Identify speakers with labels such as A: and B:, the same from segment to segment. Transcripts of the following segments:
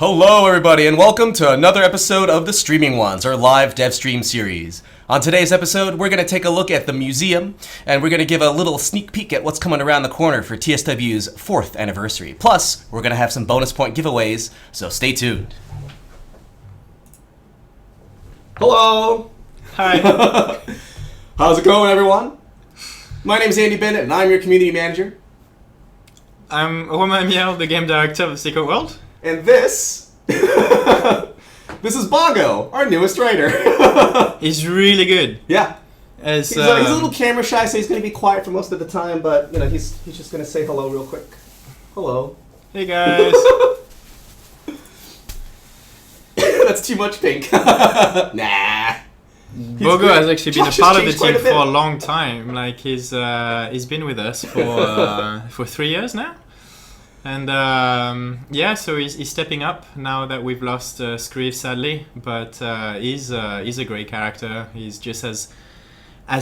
A: Hello everybody and welcome to another episode of the Streaming Ones, our live dev stream series. On today's episode, we're going to take a look at the museum and we're going to give a little sneak peek at what's coming around the corner for TSW's 4th anniversary. Plus, we're going to have some bonus point giveaways, so stay tuned. Hello!
B: Hi!
A: How's it going, everyone? My name is Andy Bennett and I'm your community manager.
B: I'm Romain Miel, the game director of the Secret World.
A: And this is Bongo, our newest writer.
B: He's really good.
A: Yeah.
B: He's
A: a little camera shy, so he's going to be quiet for most of the time, but he's just going to say hello real quick. Hello.
B: Hey guys.
A: That's too much pink. Nah.
B: Bongo has actually been a part of the team for a long time. Like he's been with us for 3 years now. And so he's stepping up now that we've lost Screeve sadly, but he's a great character. He's just as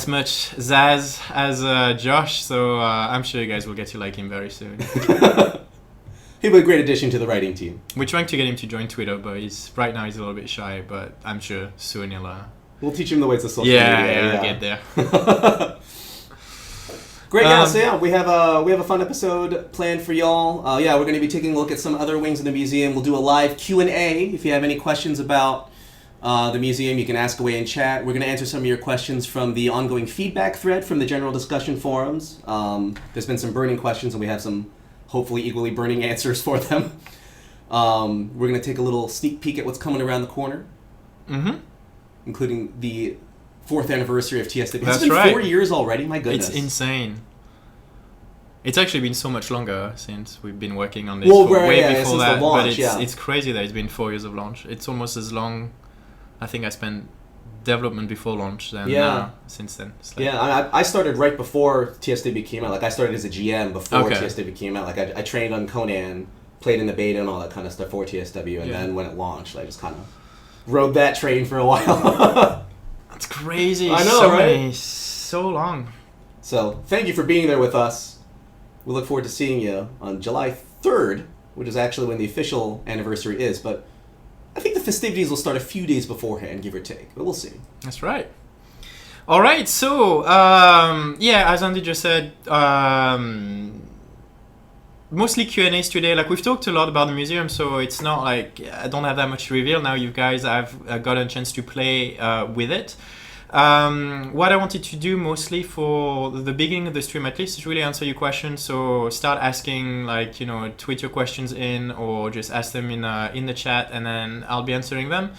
B: much Zaz as Josh, so I'm sure you guys will get to like him very soon.
A: He'll be a great addition to the writing team.
B: We're trying to get him to join Twitter, but right now he's a little bit shy, but I'm sure soon he'll...
A: We'll teach him the ways of social media.
B: Yeah, get there.
A: Great, so we have a fun episode planned for y'all. We're going to be taking a look at some other wings of the museum. We'll do a live Q&A. If you have any questions about the museum, you can ask away in chat. We're going to answer some of your questions from the ongoing feedback thread from the general discussion forums. There's been some burning questions, and we have some hopefully equally burning answers for them. We're going to take a little sneak peek at what's coming around the corner, including the 4th anniversary of TSW. It's been 4 years already, my goodness.
B: It's insane. It's actually been so much longer since we've been working on this way before that.
A: Launch,
B: but it's crazy that it's been 4 years of launch. It's almost as long, I think I spent development before launch than since then.
A: I started right before TSW came out. Like I started as a GM before TSW came out. Like I trained on Conan, played in the beta and all that kind of stuff for TSW, and then when it launched, I just kind of rode that train for a while.
B: That's crazy.
A: I know, right?
B: So long.
A: So, thank you for being there with us. We look forward to seeing you on July 3rd, which is actually when the official anniversary is, but I think the festivities will start a few days beforehand, give or take, but we'll see.
B: That's right. All right, so, as Andy just said, mostly Q&As today. Like we've talked a lot about the museum, so it's not like I don't have that much to reveal now. You guys have gotten a chance to play with it. What I wanted to do mostly for the beginning of the stream at least is really answer your questions. So start asking, tweet your questions in or just ask them in the chat, and then I'll be answering them.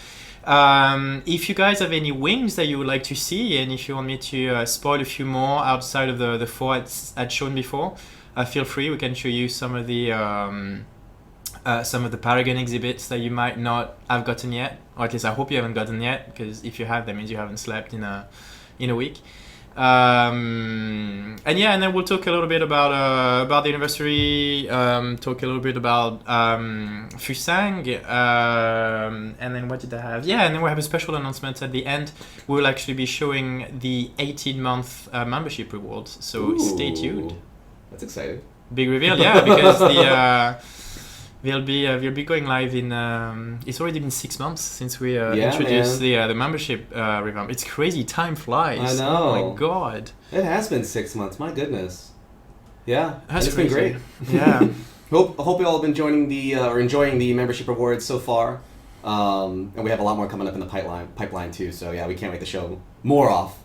B: If you guys have any wings that you would like to see, and if you want me to spoil a few more outside of the 4 I'd shown before, feel free. We can show you some of the Paragon exhibits that you might not have gotten yet, or at least I hope you haven't gotten yet, because if you have, that means you haven't slept in a week. And then we'll talk a little bit about the anniversary. Talk a little bit about Fang. And then what did I have? Yeah, and then we'll have a special announcement at the end. We'll actually be showing the 18-month membership rewards. So stay tuned.
A: That's exciting.
B: Big reveal, yeah, because we'll be going live in. It's already been 6 months since we introduced the membership revamp. It's crazy, time flies.
A: I know.
B: Oh my god.
A: It has been 6 months. My goodness. Yeah,
B: it's
A: been great.
B: Yeah.
A: Hope you all have been enjoying the membership rewards so far. And we have a lot more coming up in the pipeline too. So yeah, we can't wait to show more off.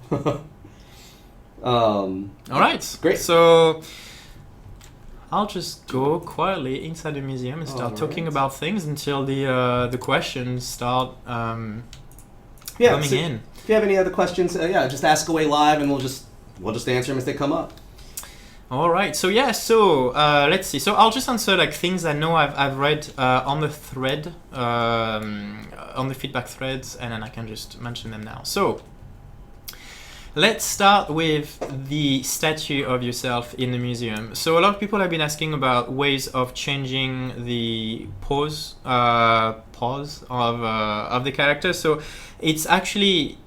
B: All right,
A: great.
B: So I'll just go quietly inside the museum and start talking about things until the questions start coming in.
A: If you have any other questions, just ask away live, and we'll just answer them as they come up.
B: All right. So let's see. So I'll just answer like things I know I've read on the thread, on the feedback threads, and then I can just mention them now. So let's start with the statue of yourself in the museum. So a lot of people have been asking about ways of changing the pose of the character. So it's actually,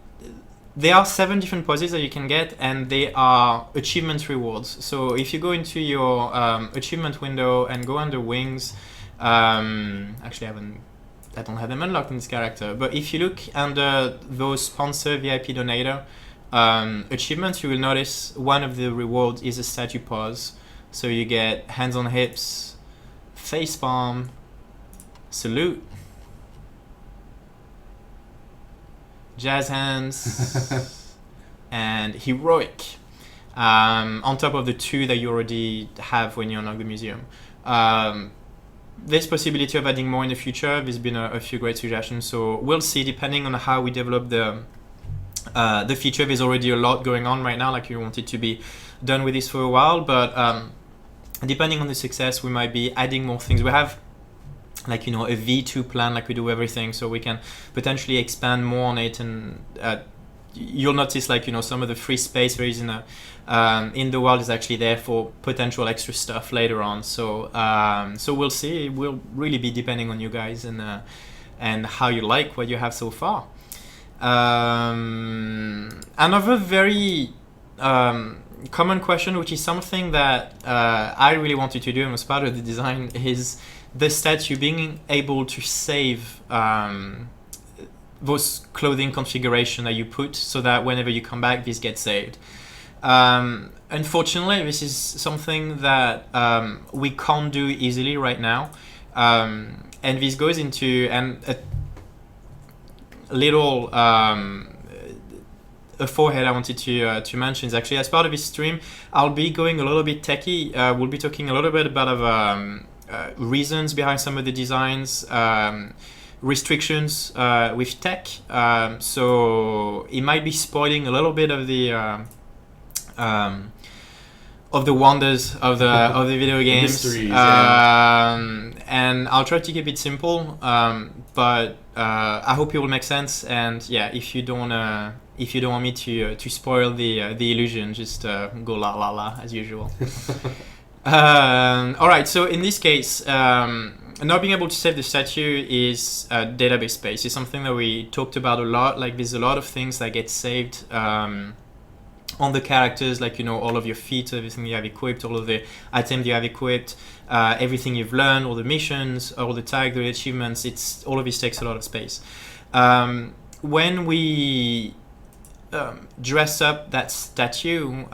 B: there are 7 different poses that you can get, and they are achievement rewards. So if you go into your achievement window and go under wings, actually I haven't I don't have them unlocked in this character. But if you look under those sponsor VIP donator achievements, you will notice one of the rewards is a statue pose. So you get hands on hips, face palm, salute, jazz hands, and heroic. On top of the 2 that you already have when you unlock the museum. There's possibility of adding more in the future. There's been a few great suggestions, so we'll see depending on how we develop the feature. There's already a lot going on right now, like you wanted to be done with this for a while, but depending on the success, we might be adding more things. We have a V2 plan, like we do everything, so we can potentially expand more on it, and you'll notice some of the free space there is in the world is actually there for potential extra stuff later on. So we'll see. It will really be depending on you guys and how you like what you have so far. Another very common question, which is something that I really wanted to do and was part of the design, is the statue being able to save those clothing configuration that you put, so that whenever you come back, this gets saved. Unfortunately, this is something that we can't do easily right now, and this goes into a little a forehead I wanted to mention is actually, as part of this stream, I'll be going a little bit techie. We'll be talking a little bit about reasons behind some of the designs, restrictions with tech, so it might be spoiling a little bit of the wonders of the video games.
A: Mysteries,
B: and I'll try to keep it simple, but I hope it will make sense. And if you don't want me to spoil the illusion, just go la la la as usual. All right, so in this case, not being able to save the statue is database space. It's something that we talked about a lot. Like, there's a lot of things that get saved on the characters, like all of your feet, everything you have equipped, all of the items you have equipped, everything you've learned, all the missions, all the tags, the achievements. It's all of this takes a lot of space. When we dress up that statue,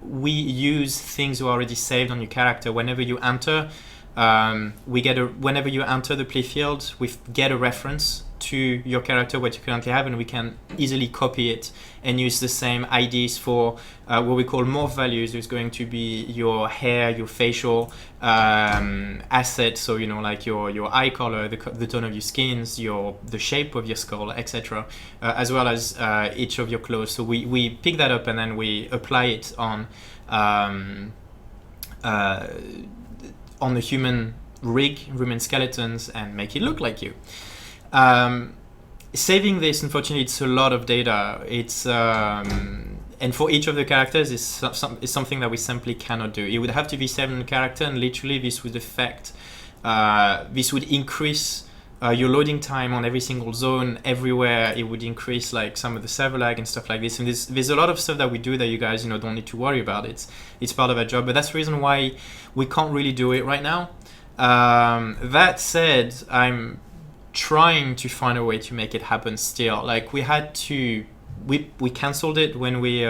B: we use things already saved on your character. Whenever you enter, whenever you enter the playfield, we get a reference to your character, what you currently have, and we can easily copy it and use the same IDs for what we call morph values. There's going to be your hair, your facial assets, so like your eye color, the tone of your skins, the shape of your skull, etc., as well as each of your clothes. So we pick that up and then we apply it on the human rig, human skeletons, and make it look like you. Saving this, unfortunately, it's a lot of data. It's and for each of the characters, is something that we simply cannot do. It would have to be saved in the character, and literally this would increase your loading time on every single zone everywhere. It would increase some of the server lag and stuff like this. And there's a lot of stuff that we do that you guys don't need to worry about. It's part of our job, but that's the reason why we can't really do it right now. That said, I'm trying to find a way to make it happen still. We cancelled it when we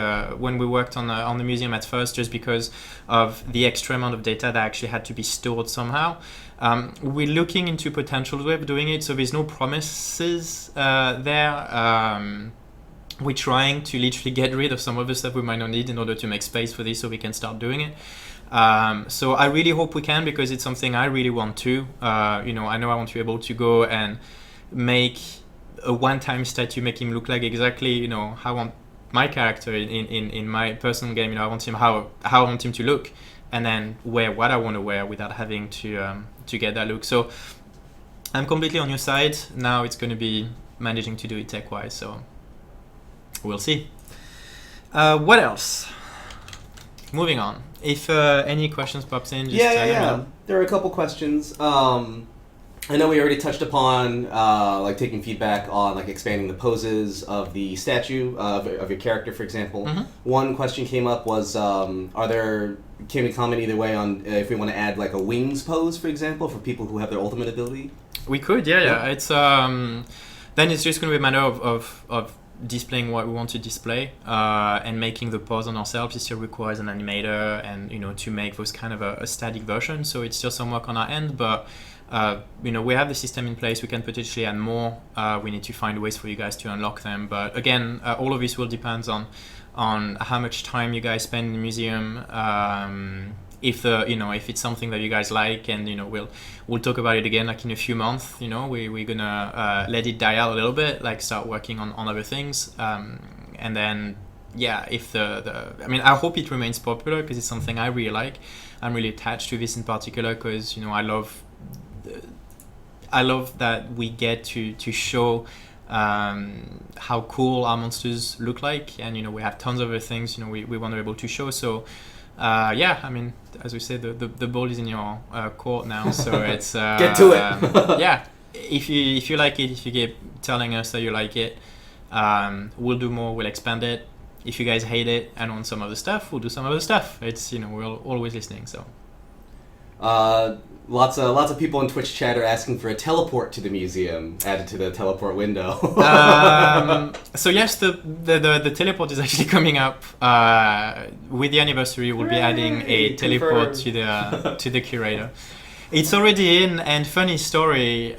B: worked on the museum at first, just because of the extra amount of data that actually had to be stored somehow. We're looking into potential way of doing it, so there's no promises there. We're trying to literally get rid of some of the stuff we might not need in order to make space for this, so we can start doing it. So I really hope we can, because it's something I really want to. I know I want to be able to go and make a one-time statue, make him look like exactly how I want my character in my personal game. I want him how I want him to look, and then wear what I want to wear without having to get that look. So I'm completely on your side. Now it's going to be managing to do it tech-wise. So we'll see. What else? Moving on. If any questions pops in, just let me know.
A: There are a couple questions. I know we already touched upon taking feedback on expanding the poses of the statue of your character, for example. Mm-hmm. One question came up was, can we comment either way on if we want to add a wings pose, for example, for people who have their ultimate ability?
B: We could, yeah. It's then it's just going to be a matter of displaying what we want to display and making the pause on ourselves. It still requires an animator and to make those kind of a static version. So it's still some work on our end, but we have the system in place. We can potentially add more. We need to find ways for you guys to unlock them. But again, all of this will depend on how much time you guys spend in the museum. If it's something that you guys like, and we'll talk about it again like in a few months. We're gonna let it die out a little bit, like start working on other things, and then if I hope it remains popular because it's something I really like. I'm really attached to this in particular because I love that we get to show how cool our monsters look like, and we have tons of other things we want to be able to show. So as we said, the ball is in your court now, so it's
A: get to it.
B: If you like it, if you keep telling us that you like it, we'll do more, we'll expand it. If you guys hate it and want some other stuff, we'll do some other stuff. It's we're always listening. So
A: lots of people in Twitch chat are asking for a teleport to the museum added to the teleport window.
B: So yes, the teleport is actually coming up. With the anniversary, we'll be adding a teleport to the Curator. It's already in, and funny story,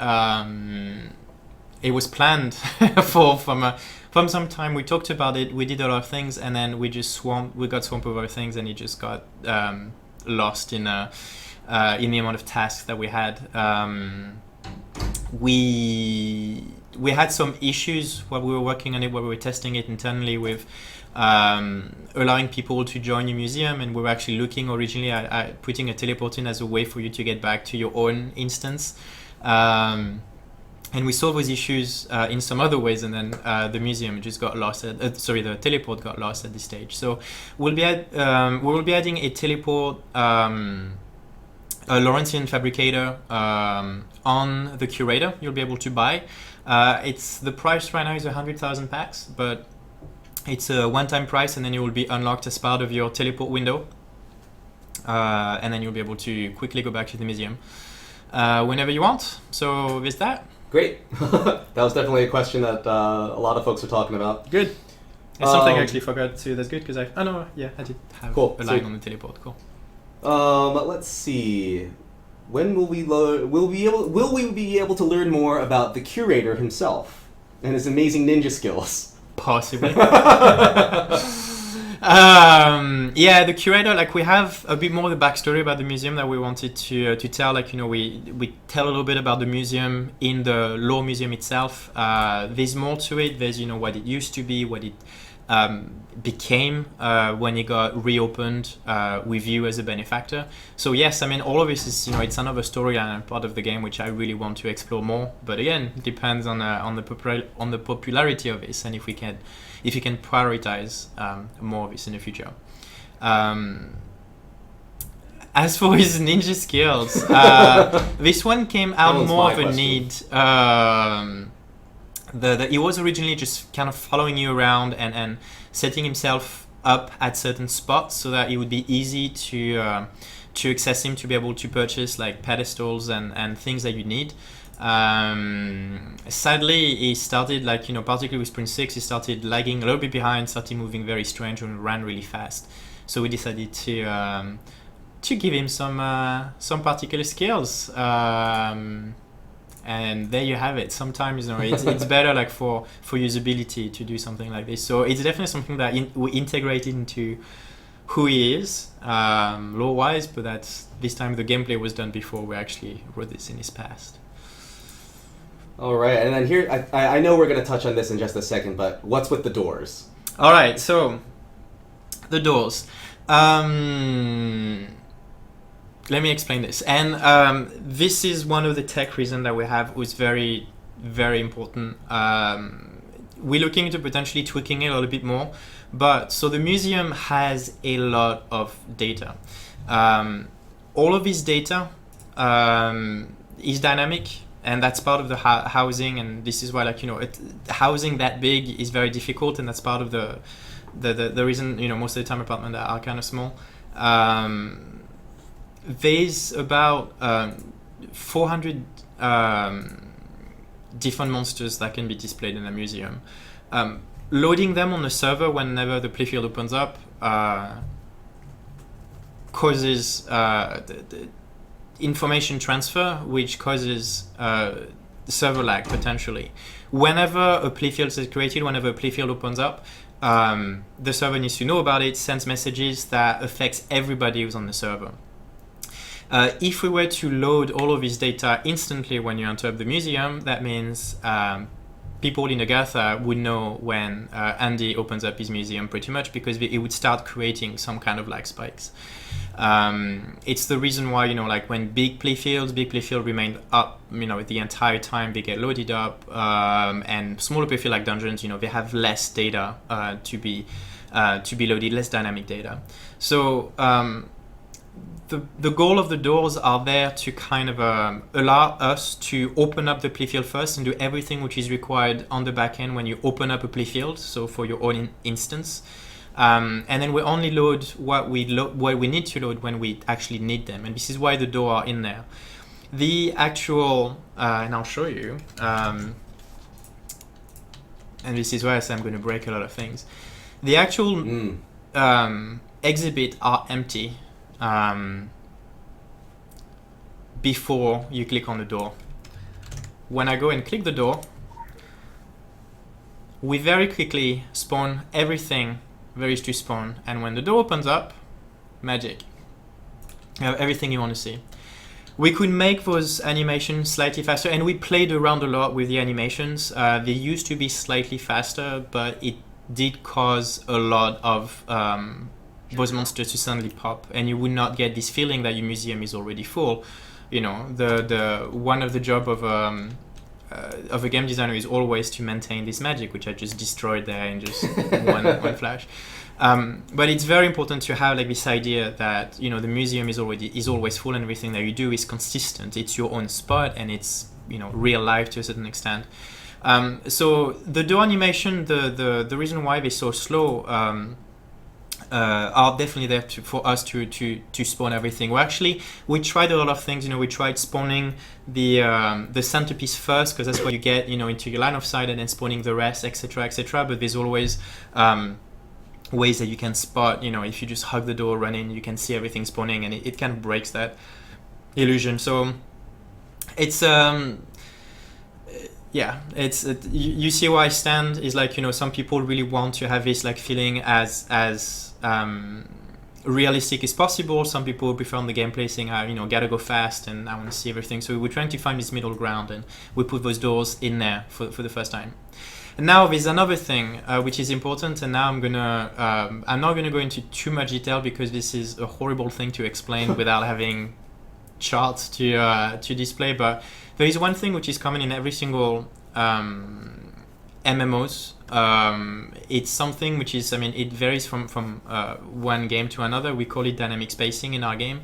B: it was planned from some time. We talked about it, we did a lot of things, and then we got swamped with other things, and it just got lost in the amount of tasks that we had. We had some issues while we were working on it, while we were testing it internally with allowing people to join your museum, and we were actually looking originally at putting a teleport in as a way for you to get back to your own instance. And we solved those issues in some other ways, and then the museum just got lost. The teleport got lost at this stage. So we will be adding a teleport, a Laurentian fabricator on the Curator. You'll be able to buy. The price right now is 100,000 packs, but it's a one-time price, and then it will be unlocked as part of your teleport window, and then you'll be able to quickly go back to the museum whenever you want. So there's that.
A: Great. That was definitely a question that a lot of folks are talking about.
B: Good. It's something I actually forgot to. That's good because I did have a line on the teleport. Cool.
A: Let's see. When will we be able to learn more about the Curator himself and his amazing ninja skills?
B: Possibly. The Curator, we have a bit more of the backstory about the museum that we wanted to tell. We tell a little bit about the museum in the lore museum itself. There's more to it. There's what it used to be, what it became when it got reopened with you as a benefactor. So yes, all of this is it's another storyline and part of the game which I really want to explore more. But again, it depends on the popularity of this, and if you can prioritize more of this in the future. As for his ninja skills, this one came out more of a need. He was originally just kind of following you around and setting himself up at certain spots so that it would be easy to access him, to be able to purchase pedestals and things that you need. Sadly, he started particularly with Sprint 6, he started lagging a little bit behind, started moving very strange and ran really fast. So we decided to give him some particular skills. And there you have it. Sometimes it's better for usability to do something like this. So it's definitely something that we integrated into who he is lore-wise, but this time the gameplay was done before we actually wrote this in his past.
A: All right, and then here, I know we're going to touch on this in just a second, but what's with the doors?
B: All right, so the doors. Let me explain this. And this is one of the tech reasons that we have was very, very important. We're looking into potentially tweaking it a little bit more. But so the museum has a lot of data. All of this data is dynamic. And that's part of the housing, and this is why, housing that big is very difficult, and that's part of the reason, most of the time apartments are kind of small. There's about 400 different monsters that can be displayed in a museum. Loading them on the server whenever the playfield opens up causes the information transfer, which causes server lag potentially. Whenever a playfield is created, whenever a playfield opens up, the server needs to know about it, sends messages that affects everybody who's on the server. If we were to load all of this data instantly when you enter the museum, that means people in Agatha would know when Andy opens up his museum pretty much, because it would start creating some kind of lag spikes. It's the reason why, like when big playfield remain up, the entire time they get loaded up, and smaller playfield like dungeons, they have less data to be loaded, less dynamic data. So the goal of the doors are there to kind of allow us to open up the playfield first and do everything which is required on the back end when you open up a playfield, so for your own instance. And then we only load what we need to load when we actually need them, and this is why the doors are in there. The actual, and I'll show you, and this is why I say I'm going to break a lot of things. The actual exhibit are empty before you click on the door. When I go and click the door, we very quickly spawn everything there is to spawn, and when the door opens up, magic. You have everything you want to see. We could make those animations slightly faster, and we played around a lot with the animations. They used to be slightly faster, but it did cause a lot of those monsters to suddenly pop, and you would not get this feeling that your museum is already full. The one of the job of a game designer is always to maintain this magic, which I just destroyed there in just one flash. But it's very important to have like this idea that the museum is always full, and everything that you do is consistent. It's your own spot, and it's real life to a certain extent. So the door animation, the reason why they're so slow are definitely there for us to spawn everything. We tried a lot of things. We tried spawning the centerpiece first, because that's what you get into your line of sight, and then spawning the rest, etc. But there's always ways that you can spot. If you just hug the door, run in, you can see everything spawning, and it kind of breaks that illusion. So it's you see where I stand is like, some people really want to have this like feeling as realistic as possible. Some people prefer on the gameplay saying, gotta go fast and I want to see everything. So we're trying to find this middle ground, and we put those doors in there for the first time. And now there's another thing which is important, and now I'm not gonna go into too much detail, because this is a horrible thing to explain without having charts to display. But there is one thing which is common in every single MMOs. It's something which is, it varies from one game to another. We call it dynamic spacing in our game,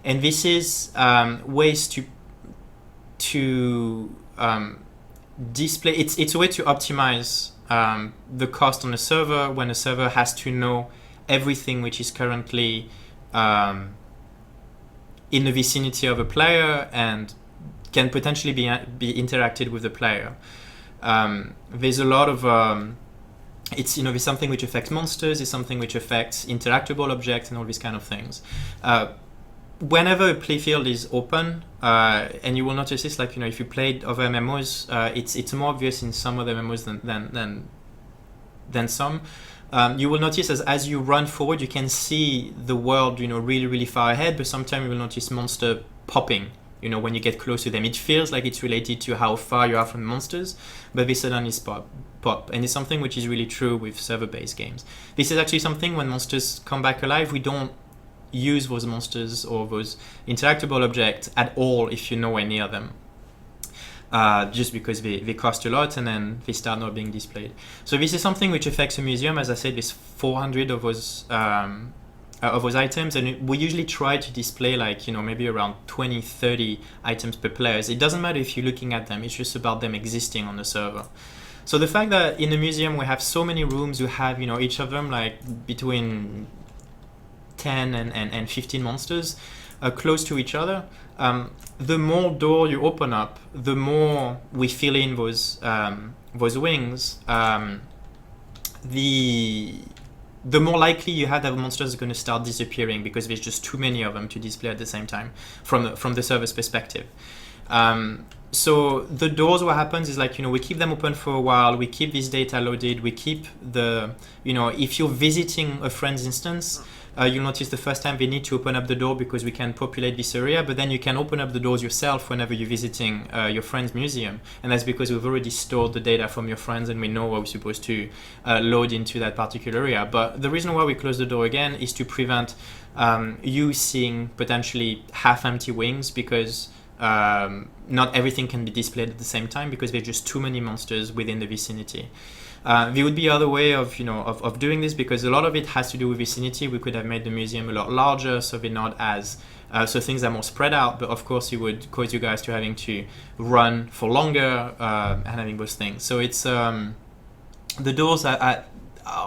B: and this is ways to display. It's a way to optimize the cost on the server when a server has to know everything which is currently in the vicinity of a player and can potentially be interacted with the player. There's a lot of there's something which affects monsters, it's something which affects interactable objects, and all these kind of things. Whenever a playfield is open, and you will notice this, like if you played other MMOs, it's more obvious in some other MMOs than some. You will notice as you run forward, you can see the world really really far ahead, but sometimes you will notice monster popping. When you get close to them, it feels like it's related to how far you are from monsters, but they suddenly pop. And it's something which is really true with server-based games. This is actually something when monsters come back alive, we don't use those monsters or those interactable objects at all if you're nowhere near them. Just because they cost a lot, and then they start not being displayed. So this is something which affects a museum. As I said, there's 400 of those items, and we usually try to display maybe around 20-30 items per player. It doesn't matter if you're looking at them, it's just about them existing on the server. So the fact that in a museum we have so many rooms, you have each of them like between 10 and 15 monsters close to each other, the more door you open up, the more we fill in those wings. The more likely you have that monsters are going to start disappearing because there's just too many of them to display at the same time from the server's perspective. So the doors, what happens is like, we keep them open for a while, we keep this data loaded, we keep if you're visiting a friend's instance, you'll notice the first time they need to open up the door because we can populate this area, but then you can open up the doors yourself whenever you're visiting your friend's museum. And that's because we've already stored the data from your friends and we know what we're supposed to load into that particular area. But the reason why we close the door again is to prevent you seeing potentially half-empty wings, because not everything can be displayed at the same time because there's just too many monsters within the vicinity. There would be other way of doing this, because a lot of it has to do with vicinity. We could have made the museum a lot larger so they're not as so things are more spread out, but of course it would cause you guys to having to run for longer and having those things. So it's the doors are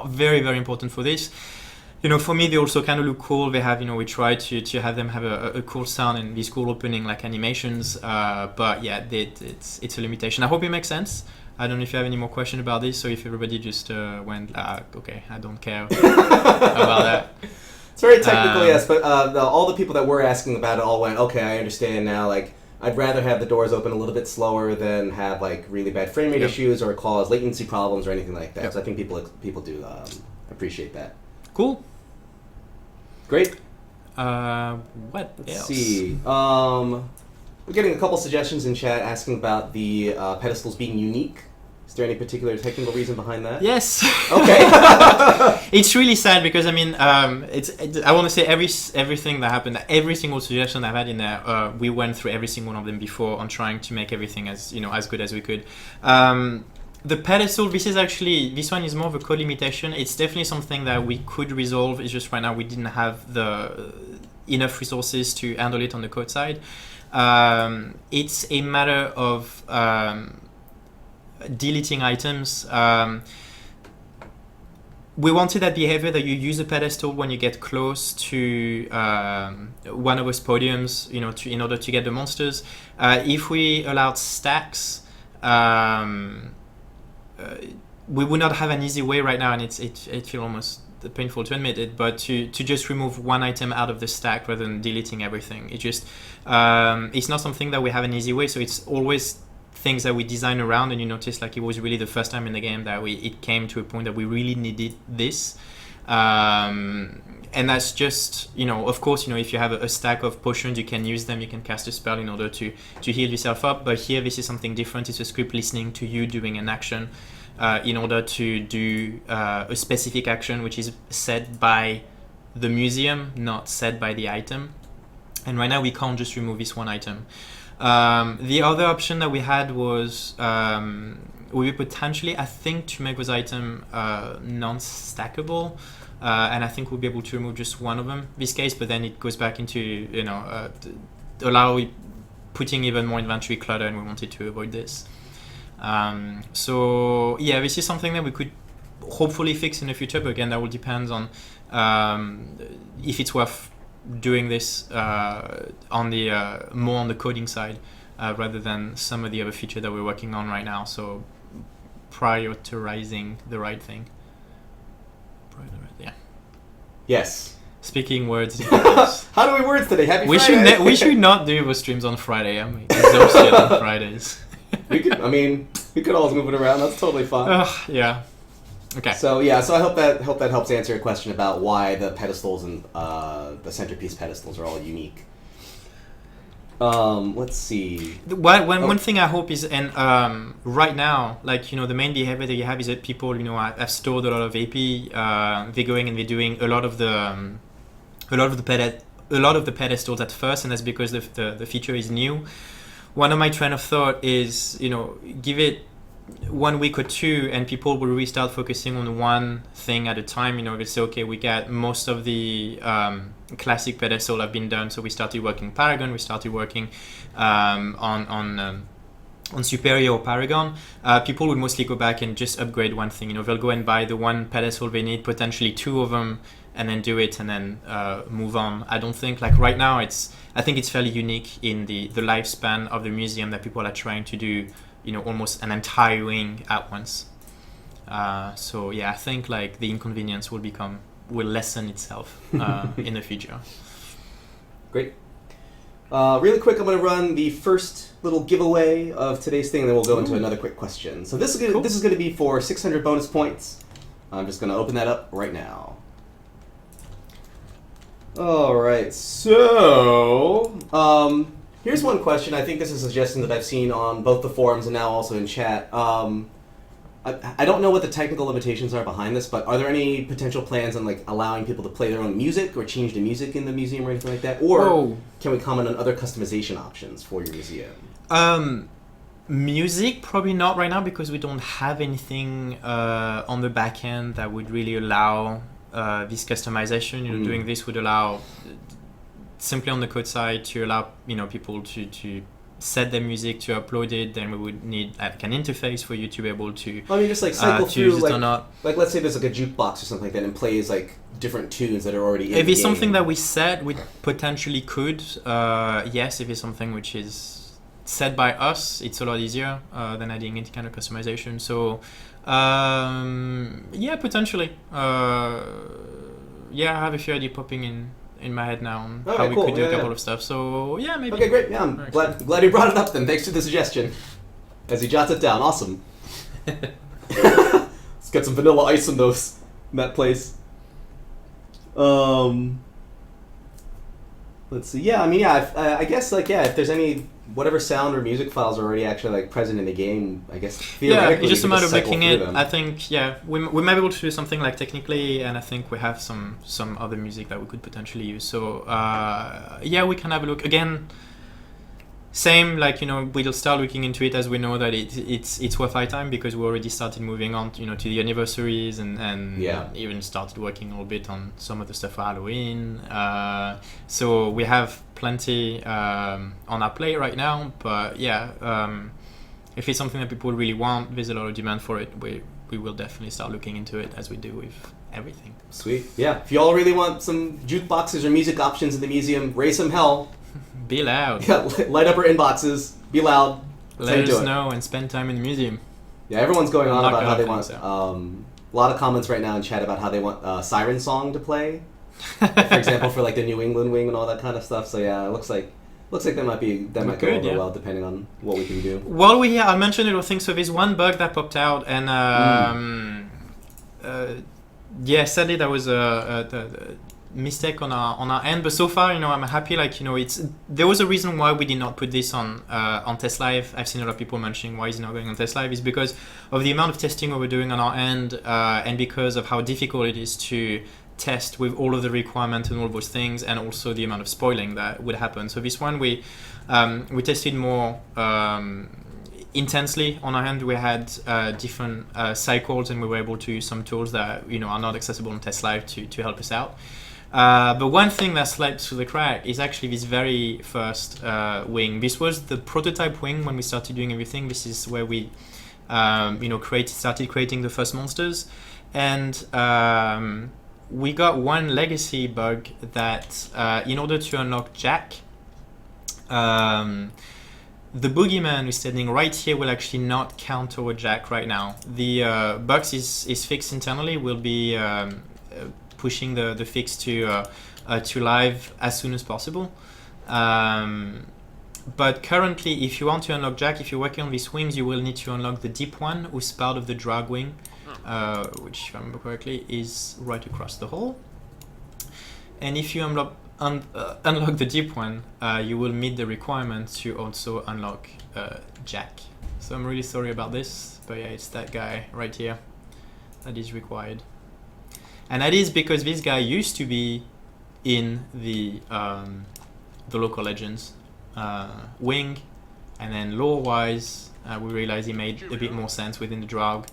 B: very, very important for this. For me, they also kind of look cool. They have, we try to have them have a cool sound and these cool opening like animations. But yeah, it's a limitation. I hope it makes sense. I don't know if you have any more questions about this, or if everybody just went, okay, I don't care about that.
A: It's very technical, yes, but all the people that were asking about it all went, okay, I understand now. Like, I'd rather have the doors open a little bit slower than have like really bad frame rate issues or cause latency problems or anything like that. Yep. So I think people do appreciate that.
B: Cool.
A: Great.
B: What
A: Let's
B: else?
A: see. We're getting a couple suggestions in chat asking about the pedestals being unique. Is there any particular technical reason behind that?
B: Yes.
A: Okay.
B: It's really sad because I want to say everything that happened, every single suggestion I've had in there, we went through every single one of them before on trying to make everything as good as we could. The pedestal, this one is more of a code limitation. It's definitely something that we could resolve. It's just right now we didn't have the enough resources to handle it on the code side. It's a matter of deleting items. We wanted that behavior that you use a pedestal when you get close to one of those podiums, in order to get the monsters. If we allowed stacks, we would not have an easy way right now, and it feels almost painful to admit it, but to just remove one item out of the stack rather than deleting everything. It just it's not something that we have an easy way, so it's always things that we design around, and you notice like it was really the first time in the game that it came to a point that we really needed this. And that's just, of course, if you have a stack of potions, you can use them, you can cast a spell in order to heal yourself up. But here, this is something different. It's a script listening to you doing an action in order to do a specific action, which is set by the museum, not set by the item. And right now, we can't just remove this one item. The other option that we had was we potentially, I think, to make those items non-stackable. And I think we'll be able to remove just one of them in this case, but then it goes back into, allow putting even more inventory clutter, and we wanted to avoid this. So yeah, this is something that we could hopefully fix in the future, but again, that will depend on if it's worth doing this on the more on the coding side rather than some of the other features that we're working on right now. So prioritizing the right thing. Yeah.
C: Yes.
B: Speaking words.
C: How do we words today? Happy Friday.
B: We should not do the streams on Friday. I'm exhausted on Fridays.
C: We could always move it around. That's totally fine.
B: Yeah. Okay.
C: So I hope that helps answer your question about why the pedestals and the centerpiece pedestals are all unique. Let's see.
B: One thing I hope is, and right now, the main behavior that you have is that people, have stored a lot of AP. They're going and they're doing a lot of the pedestals at first, and that's because the feature is new. One of my train of thought is, give it 1 week or two, and people will restart focusing on one thing at a time. They say, okay, we got most of the classic pedestal have been done, so we started working Paragon, we started working on Superior or Paragon. People will mostly go back and just upgrade one thing. They'll go and buy the one pedestal they need, potentially two of them, and then do it and then move on. I don't think like right now I think it's fairly unique in the lifespan of the museum that people are trying to do, almost an entire wing at once. So yeah, I think like the inconvenience will lessen itself in the future.
C: Great. Really quick, I'm going to run the first little giveaway of today's thing, and then we'll go into another quick question. So this is going to be for 600 bonus points. I'm just going to open that up right now. All right, so here's one question. I think this is a suggestion that I've seen on both the forums and now also in chat. I don't know what the technical limitations are behind this, but are there any potential plans on like allowing people to play their own music or change the music in the museum or anything like that? Or can we comment on other customization options for your museum?
B: Music, probably not right now because we don't have anything on the back end that would really allow this customization. Doing this would allow simply on the code side to allow people to set their music, to upload it. Then we would need like an interface for you to be able to
C: just like cycle through
B: like
C: let's say there's like a jukebox or something like that and plays like different tunes that are already in
B: if
C: the
B: it's
C: game.
B: Something that we said we potentially could, yes. If it's something which is set by us, it's a lot easier than adding any kind of customization. So yeah, potentially. Yeah, I have a few ideas popping in my head now on how we could do a couple of stuff. So yeah, maybe.
C: Okay, great. Yeah, I'm glad you brought it up then. Thanks for the suggestion. As he jots it down. Awesome. Let's get some vanilla ice in that place. Let's see. Yeah, I mean, I guess like if there's any whatever sound or music files are already actually like present in the game, I guess theoretically
B: it's just a matter of looking it.
C: Them.
B: I think we might be able to do something like technically, and I think we have some other music that we could potentially use. So we can have a look again. Same, like we'll start looking into it as we know that it's worth our time because we already started moving on to the anniversaries and even started working a little bit on some of the stuff for Halloween. So we have plenty on our plate right now, but if it's something that people really want, there's a lot of demand for it. We will definitely start looking into it as we do with everything.
C: Sweet. Yeah. If y'all really want some jukeboxes or music options in the museum, raise some hell.
B: Be loud.
C: Yeah, light up our inboxes. Be loud.
B: Let us know and spend time in the museum.
C: Yeah, everyone's going on about how they want. A lot of comments right now in chat about how they want Siren Song to play. For example, for like the New England wing and all that kind of stuff. So yeah, it looks like that might go over well depending on what we can do.
B: While we're here, I'll mention a little thing. So there's one bug that popped out, and sadly that was a mistake on our end, but so far I'm happy. There was a reason why we did not put this on Test Live. I've seen a lot of people mentioning why is it not going on Test Live. Is because of the amount of testing we were doing on our end, and because of how difficult it is to test with all of the requirements and all those things, and also the amount of spoiling that would happen. So this one we tested more intensely on our end. We had different cycles, and we were able to use some tools that are not accessible on Test Live to help us out. But one thing that slipped through the crack is actually this very first wing. This was the prototype wing when we started doing everything. This is where we started creating the first monsters, and we got one legacy bug that in order to unlock Jack, the boogeyman who's standing right here will actually not count toward Jack right now. The box is fixed internally. We'll be pushing the fix to live as soon as possible. But currently, if you want to unlock Jack, if you're working on these wings, you will need to unlock the deep one, who's part of the drag wing, which, if I remember correctly, is right across the hall. And if you unlock the deep one, you will meet the requirement to also unlock Jack. So I'm really sorry about this, but yeah, it's that guy right here that is required. And that is because this guy used to be in the local legends wing, and then lore-wise, we realized he made a bit more sense within the Draug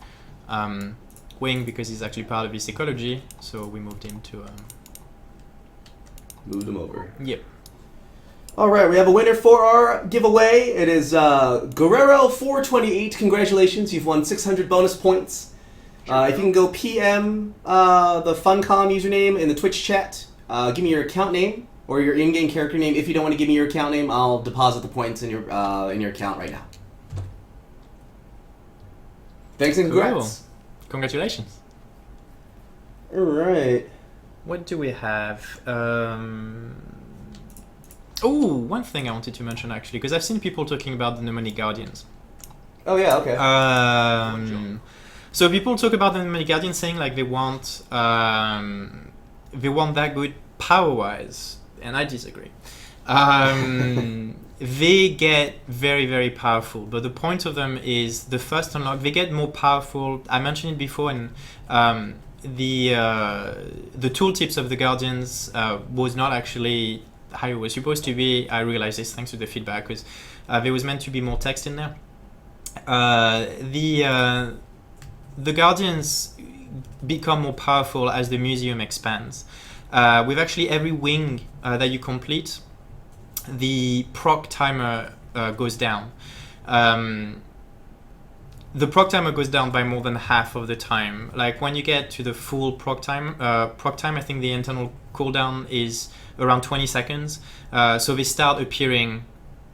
B: wing because he's actually part of this ecology. So we moved him to
C: moved him over.
B: Yep.
C: All right, we have a winner for our giveaway. It is Guerrero428. Congratulations, you've won 600 bonus points.
A: If you can go PM the Funcom username in the Twitch chat, give me your account name or your in-game character name. If you don't want to give me your account name, I'll deposit the points in your account right now. Thanks and congrats.
B: Cool. Congratulations.
A: All right.
B: What do we have? One thing I wanted to mention actually, because I've seen people talking about the Mnemonic Guardians.
A: Oh yeah, okay.
B: So people talk about the Mnemonic Guardians saying like they want that good power-wise, and I disagree. They get very, very powerful, but the point of them is the first unlock. They get more powerful. I mentioned it before, and the tooltips of the Guardians was not actually how it was supposed to be. I realized this thanks to the feedback, because there was meant to be more text in there. The Guardians become more powerful as the museum expands. With actually every wing that you complete, the proc timer goes down. The proc timer goes down by more than half of the time. Like when you get to the full proc time, I think the internal cooldown is around 20 seconds. So they start appearing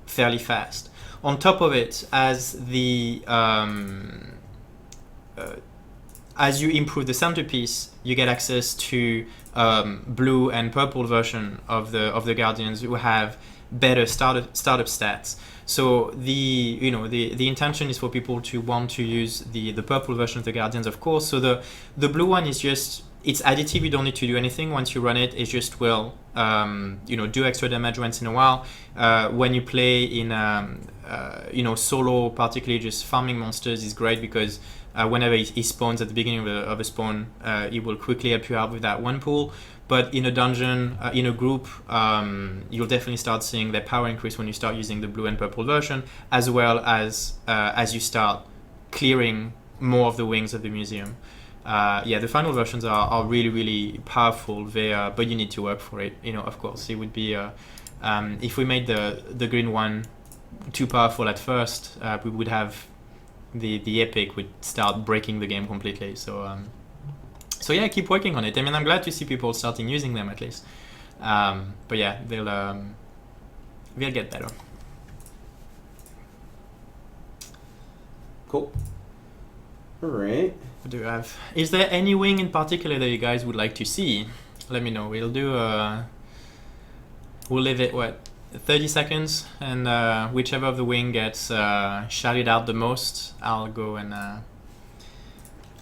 B: fairly fast. On top of it, as you improve the centerpiece, you get access to blue and purple version of the Guardians who have better startup stats. So the intention is for people to want to use the purple version of the Guardians, of course. So the blue one is just, it's additive. You don't need to do anything. Once you run it, it just will do extra damage once in a while. When you play in solo, particularly just farming monsters, is great because whenever he spawns at the beginning of a spawn, it will quickly help you out with that one pool. But in a dungeon, in a group, you'll definitely start seeing their power increase when you start using the blue and purple version, as well as you start clearing more of the wings of the museum. The final versions are really, really powerful. But you need to work for it. Of course, it would be if we made the green one too powerful at first, we would have the epic would start breaking the game completely. So yeah, keep working on it. I mean, I'm glad to see people starting using them at least. But yeah, they'll get better.
A: Cool. All right.
B: What do you have? Is there any wing in particular that you guys would like to see? Let me know. We'll leave it 30 seconds, and whichever of the wing gets shouted out the most, I'll go and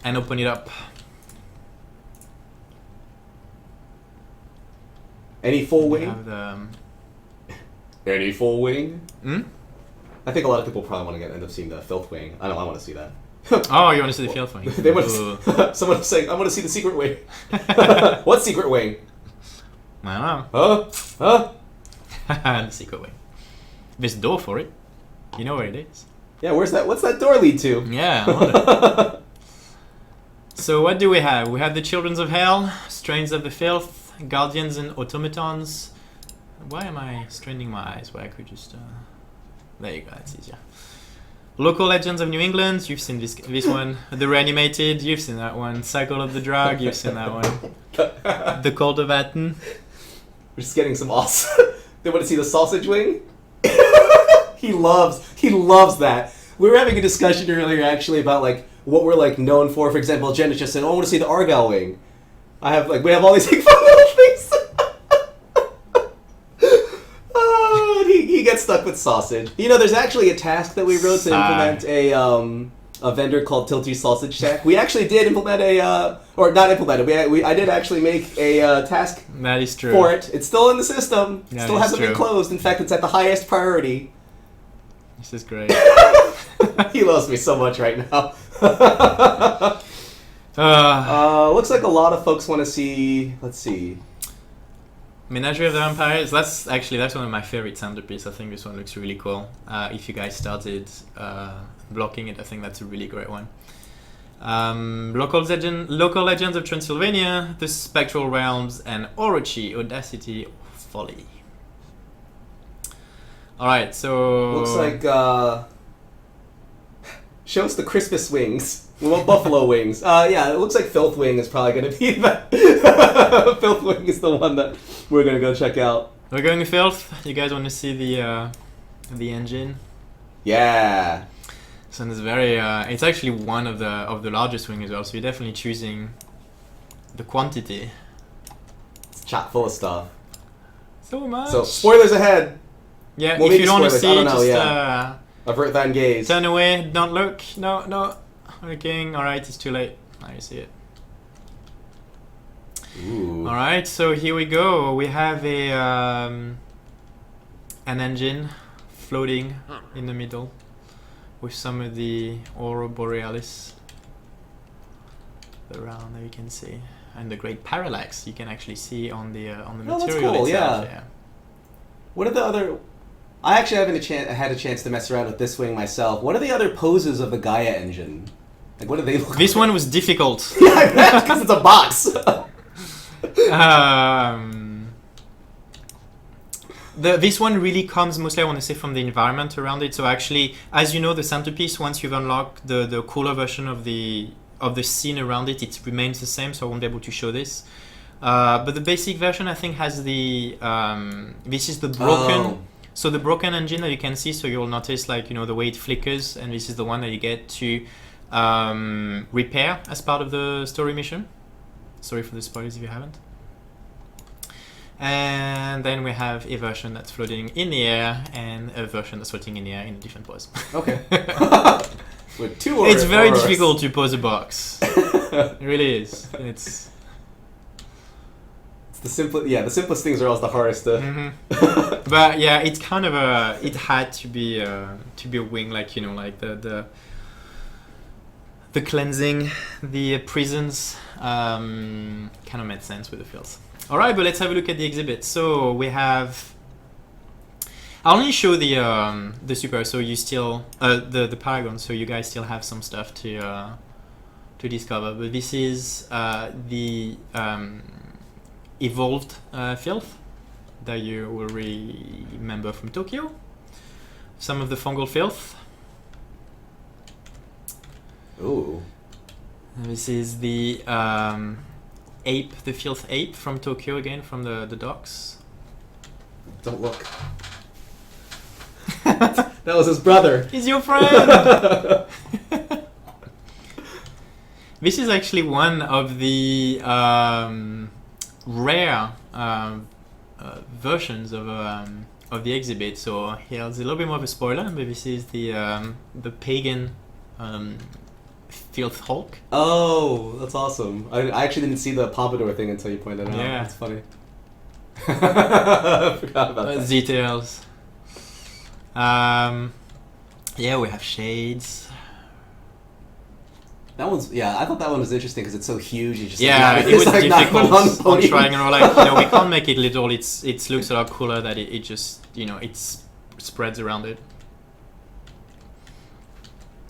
B: open it up.
A: Any full wing?
C: Any full wing?
A: I think a lot of people probably want to end up seeing the filth wing. I know I want to see that.
B: Oh, you want to see the filth wing?
A: They want to someone saying, I want to see the secret wing. What secret wing?
B: I don't know.
A: Huh?
B: The secret wing. There's a door for it. You know where it is.
A: Yeah, where's that? What's that door lead to?
B: Yeah, I wonder. So what do we have? We have the Children of Hell, Strains of the Filth, Guardians and Automatons. Why am I straining my eyes? Where I could just... There you go, that's easier. Local Legends of New England, you've seen this one. The Reanimated, you've seen that one. Cycle of the Drug, you've seen that one. The Cult of Aten.
A: We're just getting some awesome... They want to see the sausage wing? He loves that. We were having a discussion earlier actually about like what we're like known for. For example, Jen just said, "Oh, I want to see the Argyle wing." We have all these like, fun little things. He gets stuck with sausage. There's actually a task that we wrote to implement a vendor called Tilty Sausage Shack. We actually did implement I did actually make a task.
B: That is true.
A: For it. It's still in the system.
B: That
A: still hasn't been closed. In fact, it's at the highest priority.
B: This is great.
A: He loves me so much right now. Looks like a lot of folks want to see... Let's see.
B: Menagerie of the Vampires. That's one of my favorite centerpieces. I think this one looks really cool. If you guys started blocking it, I think that's a really great one. Local Legends of Transylvania, The Spectral Realms, and Orochi, Audacity or Folly. Alright, so...
A: Looks like... show us the Christmas wings.
C: We want buffalo wings. Yeah, it looks like Filth Wing is probably going to be the... Filth Wing is the one that we're going to go check out.
B: We're going to Filth. You guys want to see the engine?
C: Yeah.
B: So it's very. It's actually one of the largest wing as well. So you're definitely choosing the quantity.
C: It's chock full of stuff.
B: So much.
C: So spoilers ahead.
B: Yeah,
C: Well,
B: if you don't want to
C: spoilers.
B: see,
C: Avert thine gaze.
B: turn away. Don't look. No. Looking. All right, it's too late. Now you see it.
C: Ooh.
B: All right, so here we go. We have an engine floating in the middle with some of the Aurora Borealis around there you can see, and the great parallax you can actually see on the material
C: that's cool,
B: itself.
C: yeah. What are the other? I actually haven't had a chance to mess around with this wing myself. What are the other poses of the Gaia engine? Like, what do they look like?
B: This one was difficult.
C: Yeah, I bet, because it's a box.
B: This one really comes mostly, I want to say, from the environment around it. So actually, as you know, the centerpiece, once you've unlocked the cooler version of the scene around it, it remains the same, so I won't be able to show this. But the basic version, I think, has the... this is the broken...
C: Oh.
B: So the broken engine that you can see, so you'll notice, like, you know, the way it flickers, and this is the one that you get to repair as part of the story mission. Sorry for the spoilers if you haven't. And then we have a version that's floating in the air and a version that's floating in the air in a different pose.
C: Okay. With two
B: It's very
C: auroras.
B: difficult to pose a box. It really is. It's
C: the simplest things are always the hardest to...
B: But yeah, it's kind of it had to be a wing, like, you know, like the cleansing, the prisons, kind of made sense with the fields. All right, but let's have a look at the exhibit. So we have... I'll only show the super, so you still... the Paragon, so you guys still have some stuff to discover. But this is the evolved filth that you will remember from Tokyo. Some of the fungal filth.
C: Ooh.
B: And this is the ape, the filth ape from Tokyo again, from the docks.
C: Don't look. That was his brother.
B: He's your friend! This is actually one of the rare versions of the exhibit. So here's a little bit more of a spoiler, but this is the pagan filth Hulk.
C: Oh, that's awesome. I actually didn't see the pompadour thing until you pointed it out.
B: Yeah.
C: That's funny. I forgot about that.
B: Details. Yeah, we have shades.
C: That one's, I thought that one was interesting because it's so huge. You just
B: Yeah, it was difficult on trying and like, you know, we can't make it little. It looks a lot cooler that it just, you know, it spreads around it.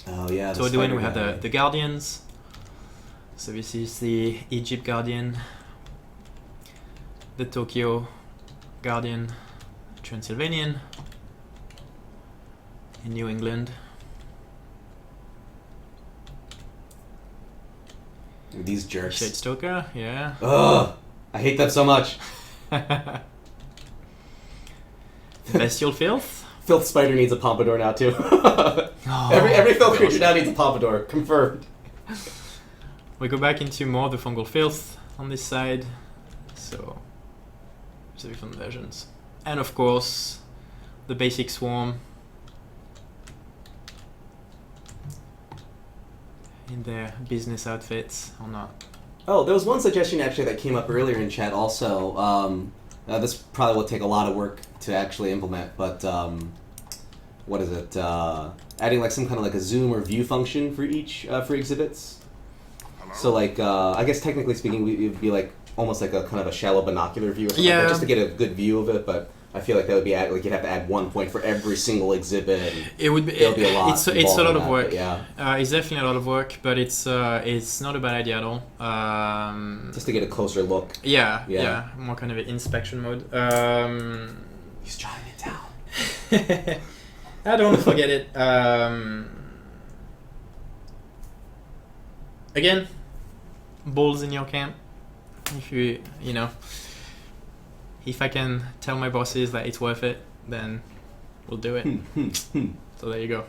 C: Oh yeah.
B: So doing we have the Guardians. So this is the Egypt Guardian, the Tokyo Guardian, Transylvanian, in New England.
C: These jerks.
B: Shade Stoker, yeah.
C: Ugh, I hate them so much.
B: Bestial Filth.
C: Filth Spider needs a pompadour now too. Every filth creature now needs a pompadour. Confirmed.
B: We go back into more of the fungal filth on this side. So different versions. And of course, the basic swarm in their business outfits or not.
C: Oh, there was one suggestion actually that came up earlier in chat also. This probably will take a lot of work to actually implement, but what is it? Adding like some kind of like a zoom or view function for each for exhibits. So like I guess technically speaking, it would be like almost like a kind of a shallow binocular view or something like that, just to get a good view of it. But I feel like that would be like you'd have to add 1 point for every single exhibit. And
B: it would be.
C: There'll be a lot.
B: It's a lot of work.
C: Yeah.
B: It's definitely a lot of work, but it's not a bad idea at all.
C: Just to get a closer look.
B: Yeah. More kind of an inspection mode.
C: He's jotting it down.
B: I don't want to forget it. again, balls in your camp. If you know, if I can tell my bosses that it's worth it, then we'll do it. So there you go.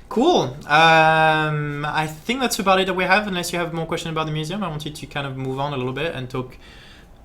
B: Cool. I think that's about it that we have, unless you have more questions about the museum. I wanted to kind of move on a little bit and talk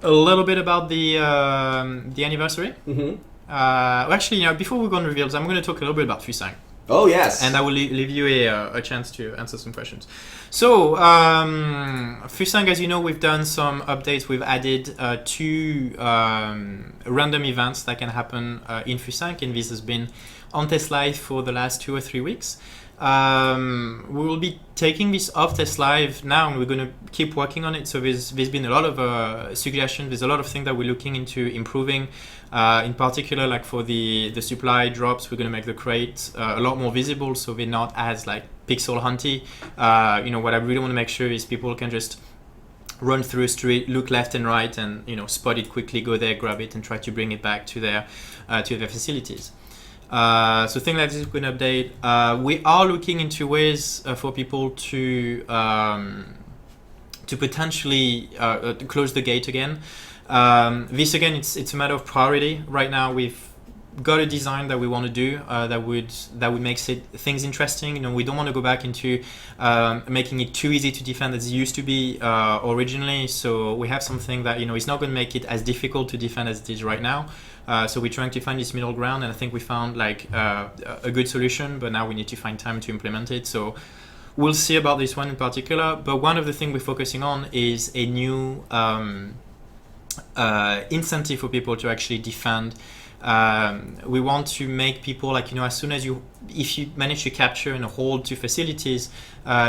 B: a little bit about the anniversary. Well, actually, before we go on reveals, I'm going to talk a little bit about Fusang.
C: Oh, yes.
B: And I will leave you a chance to answer some questions. So, Fusang, as you know, we've done some updates. We've added 2 random events that can happen in Fusang, and this has been on test live for the last 2 or 3 weeks. We will be taking this off test live now, and we're going to keep working on it. So there's been a lot of suggestions. There's a lot of things that we're looking into improving. In particular, like for the supply drops, we're going to make the crates a lot more visible, so they're not as like pixel hunty. What I really want to make sure is people can just run through a street, look left and right, and spot it quickly, go there, grab it, and try to bring it back to their facilities. So things like this, we're going to update. We are looking into ways for people to potentially close the gate again. This again, it's a matter of priority. Right now, we've got a design that we want to do that would make things interesting. We don't want to go back into making it too easy to defend as it used to be originally. So we have something that is not going to make it as difficult to defend as it is right now. So we're trying to find this middle ground, and I think we found a good solution. But now we need to find time to implement it. So we'll see about this one in particular. But one of the things we're focusing on is a new incentive for people to actually defend. We want to make people as soon as if you manage to capture and hold 2 facilities,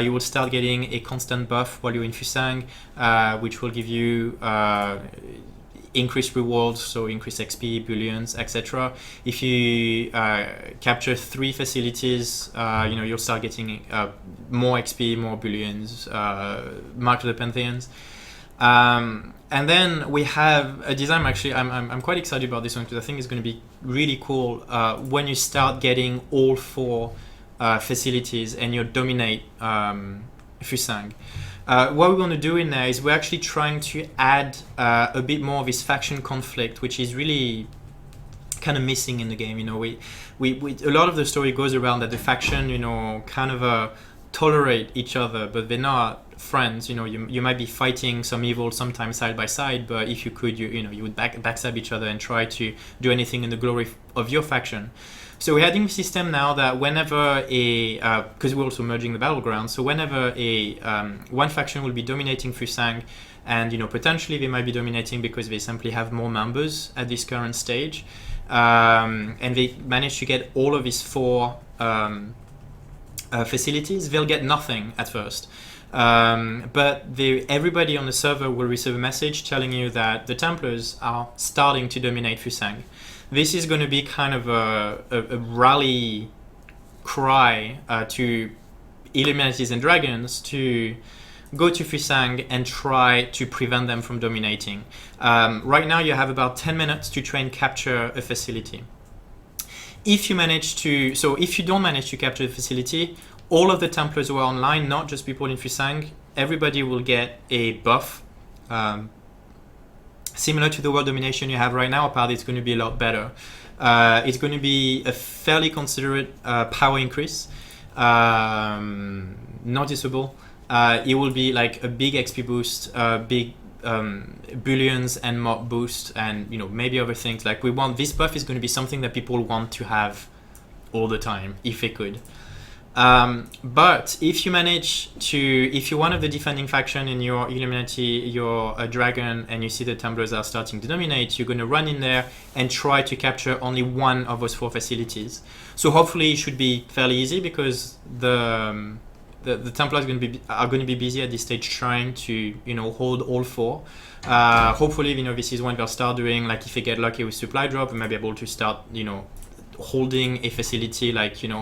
B: you will start getting a constant buff while you're in Fusang, which will give you increased rewards, so increased XP, bullions, etc. If you capture 3 facilities, you'll start getting more XP, more bullions, Mark of the Pantheons. And then we have a design. Actually, I'm quite excited about this one because I think it's going to be really cool when you start getting all 4 facilities and you dominate Fusang. What we're going to do in there is we're actually trying to add a bit more of this faction conflict, which is really kind of missing in the game. We a lot of the story goes around that the faction, kind of tolerate each other, but they're not friends. You might be fighting some evil sometimes side by side, but if you could, you would backstab each other and try to do anything in the glory of your faction. So we're adding a system now that whenever because we're also merging the battleground, so whenever one faction will be dominating Fusang, and potentially they might be dominating because they simply have more members at this current stage, and they manage to get all of these 4 facilities, they'll get nothing at first. But everybody on the server will receive a message telling you that the Templars are starting to dominate Fusang. This is going to be kind of a rally cry to Illuminatis and Dragons to go to Fusang and try to prevent them from dominating. Right now you have about 10 minutes to try and capture a facility. If you don't manage to capture the facility, all of the Templars who are online, not just people in Fusang, everybody will get a buff. Similar to the world domination you have right now, apparently it's going to be a lot better. It's going to be a fairly considerate power increase, noticeable. It will be like a big XP boost, big bullions and mob boost, and maybe other things. Like this buff is going to be something that people want to have all the time if they could. But if you're one of the defending faction in your Illuminati, you're a dragon, and you see the Templars are starting to dominate, you're going to run in there and try to capture only one of those 4 facilities. So hopefully it should be fairly easy because the Templars are going to be busy at this stage trying to hold all 4. Hopefully this is when they'll start doing, like, if they get lucky with supply drop, they might be able to start holding a facility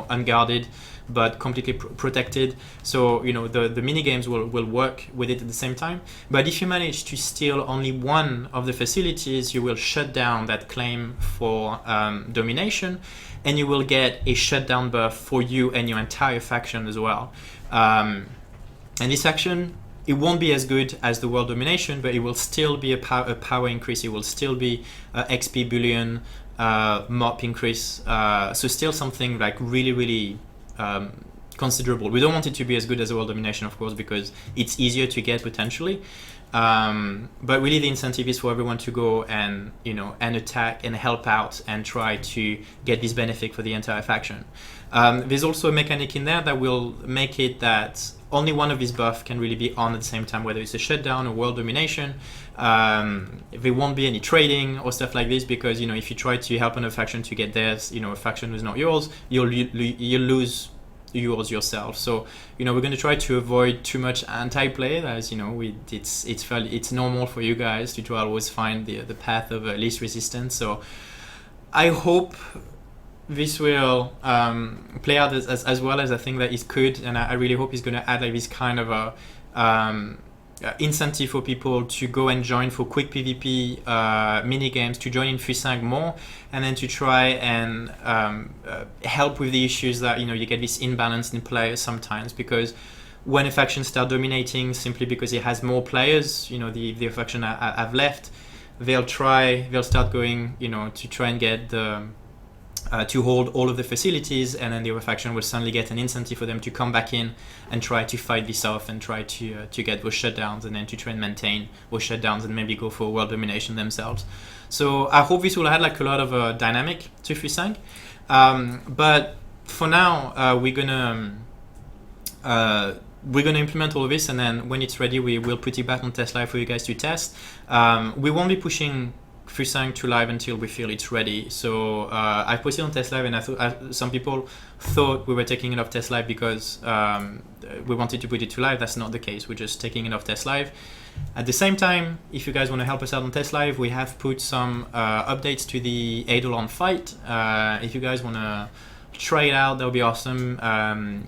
B: unguarded but completely protected. So the mini games will work with it at the same time. But if you manage to steal only one of the facilities, you will shut down that claim for domination, and you will get a shutdown buff for you and your entire faction as well. And this faction, it won't be as good as the world domination, but it will still be a power increase. It will still be XP bullion, mop increase. So still something like really, really considerable. We don't want it to be as good as the world domination, of course, because it's easier to get potentially. But really the incentive is for everyone to go and, you know, and attack and help out and try to get this benefit for the entire faction. There's also a mechanic in there that will make it that only one of these buffs can really be on at the same time, whether it's a shutdown or world domination. There won't be any trading or stuff like this, because, you know, if you try to help another faction to get theirs, you know, a faction who's not yours, you'll lose yours yourself. So, you know, we're going to try to avoid too much anti-play, as, you know, it's normal for you guys to try to always find the path of least resistance. So I hope this will play out as well as I think that it could, and I really hope it's going to add like this kind of a incentive for people to go and join for quick PvP mini games, to join in Fang more, and then to try and help with the issues that, you know, you get this imbalance in play sometimes, because when a faction starts dominating simply because it has more players, you know, the faction have left, they'll start going, you know, to try and get the to hold all of the facilities, and then the other faction will suddenly get an incentive for them to come back in and try to fight this off and try to get those shutdowns, and then to try and maintain those shutdowns and maybe go for world domination themselves. So I hope this will add like a lot of dynamic to Fang. But for now, we're gonna implement all of this, and then when it's ready, we will put it back on test live for you guys to test. We won't be pushing Fang to live until we feel it's ready. So I posted on test live, and I thought some people thought we were taking it off test live because we wanted to put it to live. That's not the case. We're just taking it off test live. At the same time, if you guys want to help us out on test live, we have put some updates to the Eidolon fight. If you guys want to try it out, that would be awesome.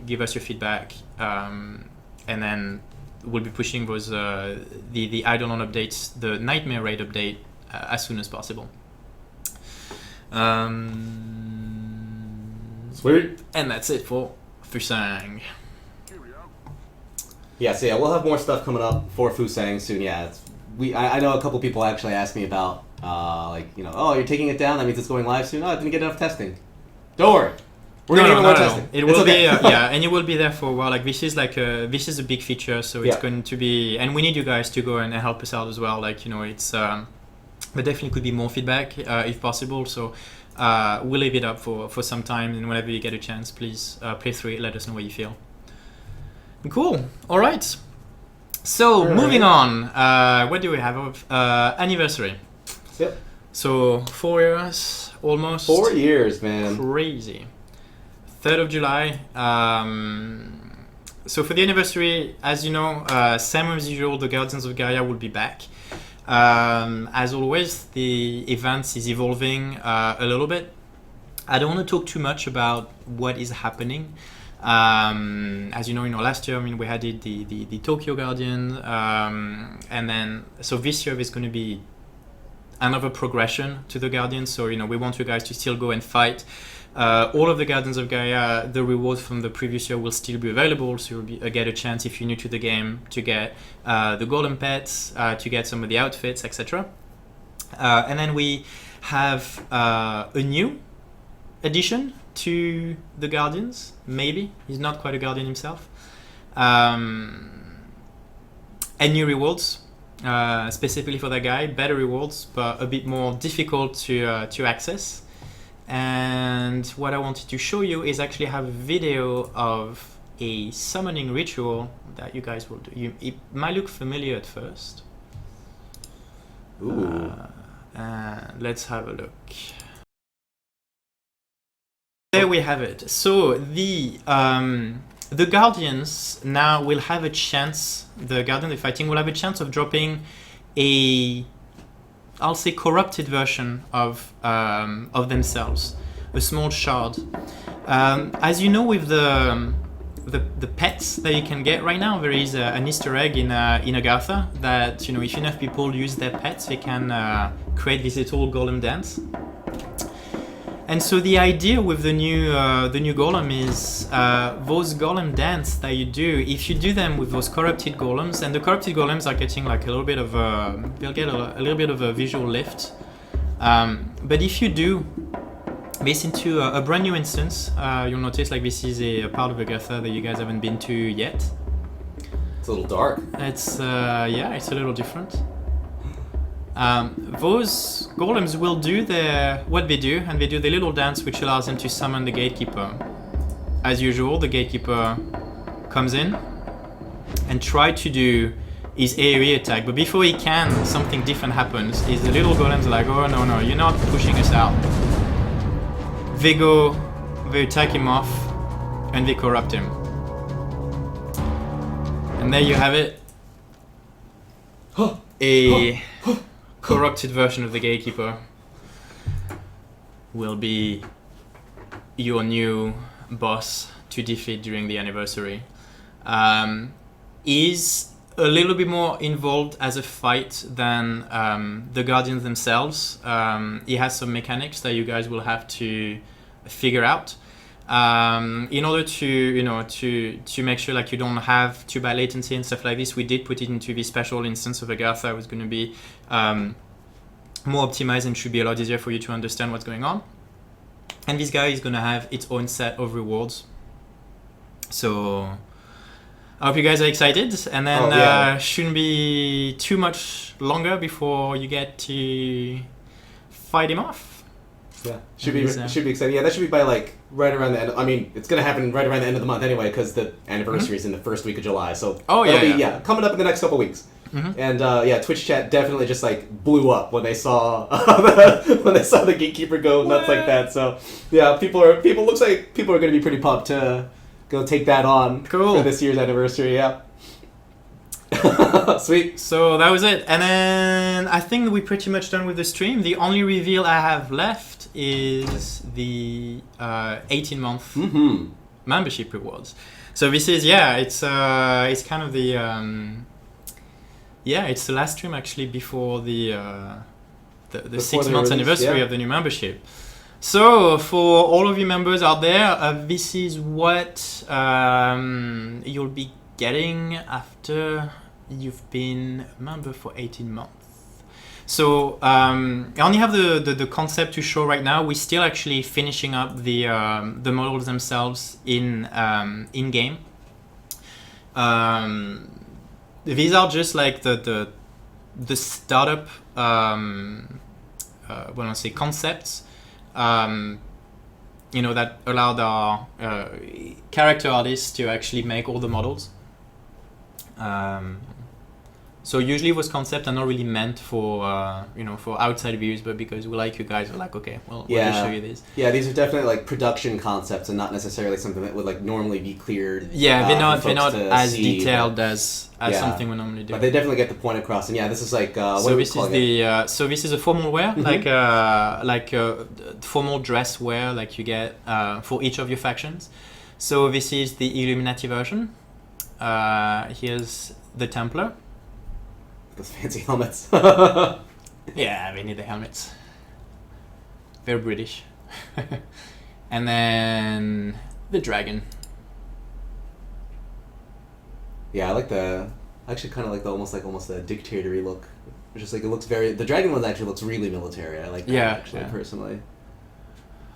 B: Give us your feedback, and then we'll be pushing those the Eidolon updates, the Nightmare Raid update, as soon as possible.
C: Sweet.
B: And that's it for Fang.
C: Yeah, so yeah, we'll have more stuff coming up for Fang soon. Yeah, I know a couple people actually asked me about like, you know, oh, you're taking it down, that means it's going live soon. Oh, I didn't get enough testing. Don't worry. We're gonna get more testing.
B: It will be yeah, and it will be there for a while. Like this is a big feature, so it's going to be, and we need you guys to go and help us out as well. Like, you know, it's there definitely could be more feedback if possible. So we'll leave it up for some time, and whenever you get a chance, please play through it. Let us know what you feel. Cool. All right. So moving on. What do we have? Anniversary.
C: Yep.
B: So 4 years almost.
C: 4 years, man.
B: Crazy. 3rd of July. So for the anniversary, as you know, same as usual, the Guardians of Gaia will be back. As always, the event is evolving a little bit. I don't want to talk too much about what is happening. As you know, last year, we had the Tokyo Guardian, and then so this year there's going to be another progression to the Guardians. So we want you guys to still go and fight. All of the Guardians of Gaia, the rewards from the previous year will still be available, so you'll get a chance, if you're new to the game, to get the golden pets, to get some of the outfits, etc. And then we have a new addition to the Guardians, maybe. He's not quite a Guardian himself. And new rewards, specifically for that guy, better rewards, but a bit more difficult to access. And what I wanted to show you is actually have a video of a summoning ritual that you guys will do. It might look familiar at first.
C: Ooh.
B: Let's have a look. There we have it. So the Guardians now will have a chance, the Guardian of Fighting will have a chance of dropping a, I'll say, corrupted version of themselves, a small shard. As you know, with the pets that you can get right now, there is an Easter egg in Agatha that if enough people use their pets, they can create this little golem dance. And so the idea with the new golem is those golem dance that you do. If you do them with those corrupted golems, and the corrupted golems are getting like a little bit of they'll get a little bit of a visual lift. But if you do this into a brand new instance, you'll notice like this is a part of Agatha that you guys haven't been to yet.
C: It's a little dark.
B: It's it's a little different. Those golems will do what they do, and they do the little dance which allows them to summon the gatekeeper. As usual, the gatekeeper comes in and try to do his AoE attack, but before he can, something different happens. Is the little golems are like, oh no, you're not pushing us out. They attack him off, and they corrupt him. And there you have it. A corrupted version of the gatekeeper will be your new boss to defeat during the anniversary. Is a little bit more involved as a fight than the Guardians themselves. He has some mechanics that you guys will have to figure out in order to make sure like you don't have too bad latency and stuff like this. We did put it into the special instance of Agatha. It was going to be more optimized and should be a lot easier for you to understand what's going on. And this guy is going to have its own set of rewards. So I hope you guys are excited, and then shouldn't be too much longer before you get to fight him off.
C: Yeah, should be exciting. Yeah, that should be by like right around the end. I mean, it's gonna happen right around the end of the month anyway, because the anniversary is in the first week of July. So that'll be coming up in the next couple weeks. Mm-hmm. And Twitch chat definitely just like blew up when they saw the gatekeeper go nuts like that. So yeah, people are going to be pretty pumped to go take that on for this year's anniversary. Yeah. Sweet.
B: So that was it, and then I think we're pretty much done with the stream. The only reveal I have left is the 18-month membership rewards. So this is it's kind of the it's the last stream actually before the 6 months anniversary of the new membership. So for all of you members out there, this is what you'll be getting after you've been a member for 18 months. So I only have the concept to show right now. We're still actually finishing up the models themselves in game. These are just like the startup when I say concepts, that allowed our character artists to actually make all the models. So usually those concepts are not really meant for for outside views, but because we like you guys, we're like, okay, we'll just show you this.
C: Yeah, these are definitely like production concepts and not necessarily something that would like normally be cleared.
B: Yeah, they're not as detailed as something we normally do.
C: But they definitely get the point across. And yeah, this is like
B: so this is a formal wear, like formal dress wear like you get for each of your factions. So this is the Illuminati version. Here's the Templar.
C: Those fancy helmets.
B: Yeah, they need the helmets. Very British. And then the dragon.
C: Yeah, I actually kind of like the almost a dictator-y look. It's just like it looks the dragon one actually looks really military. I like that personally.